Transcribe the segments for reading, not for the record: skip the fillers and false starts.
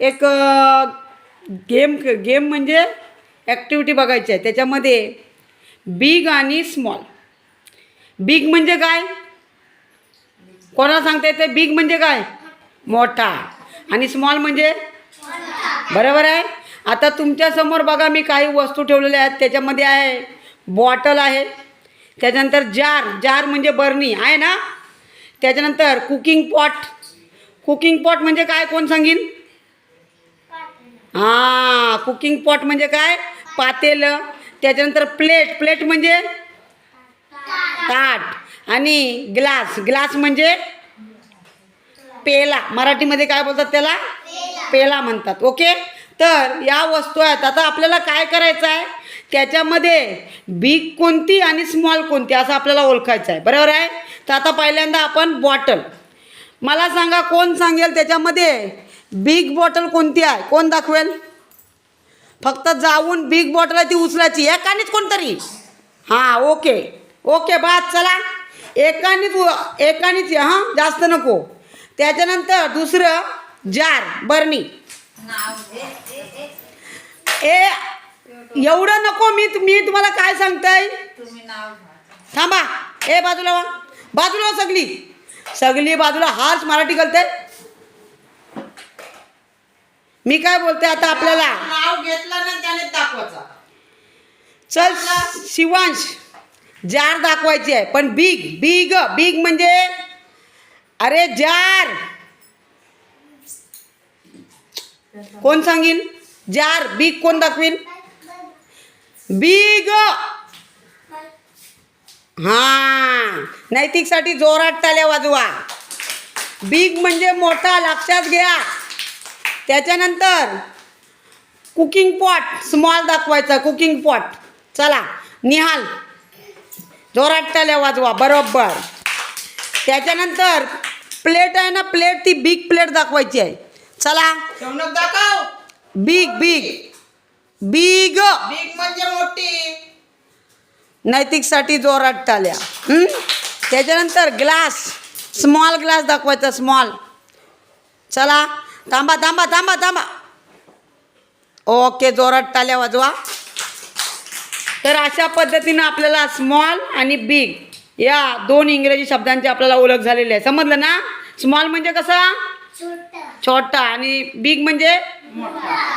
एक game game म्हणजे activity बघायची आहे. त्याच्यामध्ये बिग आणि स्मॉल. बिग म्हणजे काय? कोणाला सांगता येते बिग म्हणजे काय? मोठा. आणि स्मॉल म्हणजे? बरोबर आहे. आता तुमच्यासमोर बघा मी काही वस्तू ठेवलेल्या आहेत. त्याच्यामध्ये आहे बॉटल आहे, त्याच्यानंतर जार म्हणजे बरणी आहे ना, त्याच्यानंतर कुकिंग पॉट म्हणजे काय कोण सांगीन? हां, कुकिंग पॉट म्हणजे काय? पातेलं. त्याच्यानंतर प्लेट म्हणजे ताट. आणि ग्लास म्हणजे पेला. मराठीमध्ये काय बोलतात त्याला? पेला म्हणतात. ओके. तर या वस्तू आहेत. आता आपल्याला काय करायचं आहे, त्याच्यामध्ये बिग कोणती आणि स्मॉल कोणती असं आपल्याला ओळखायचं आहे. बरोबर आहे. तर आता पहिल्यांदा आपण बॉटल. मला सांगा कोण सांगेल त्याच्यामध्ये बिग बॉटल कोणती आहे? कोण दाखवेल? फक्त जाऊन बिग बॉटल आहे ती उचलायची एकानेच कोणतरी. हां, ओके बात. चला एकानीच हां, जास्त नको. त्याच्यानंतर दुसरं जार बरणी. एवढं नको. मी तुम्हाला काय सांगताय, थांबा. बाजूला सगळी बाजूला. हाच मराठी गलते. मी काय बोलते आता आपल्याला नाव घेतलं ना त्याने दाखवायचं. चल शिवांश, जार दाखवायची आहे. पण बिग म्हणजे अरे जार. कोण सांगीन? जार. बिग कोण दाखवीन? बिग. हां, नैतिकसाठी जोरात टाळ्या वाजवा. बिग म्हणजे मोठा, लक्षात घ्या. त्याच्यानंतर कुकिंग पॉट स्मॉल दाखवायचा. Cooking pot. चला निहाल, जोरात टाळ्या वाजवा. बरोबर. त्याच्यानंतर प्लेट आहे ना, प्लेट ती बिग प्लेट दाखवायची आहे. चला शौनक दाखव. बिग बिग म्हणजे मोठी. नैतिकसाठी जोरात टाळ्या. त्याच्यानंतर ग्लास, स्मॉल ग्लास दाखवायचा. स्मॉल. चला थांबा. ओके, जोरात टाळ्या वाजवा. तर अशा पद्धतीनं आपल्याला स्मॉल आणि बिग या दोन इंग्रजी शब्दांची आपल्याला ओळख झालेली आहे. समजलं ना? स्मॉल म्हणजे कसा? छोटा. आणि बिग म्हणजे?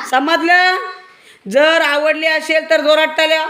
समजलं? जर आवडले असेल तर जोरात टाळ्या.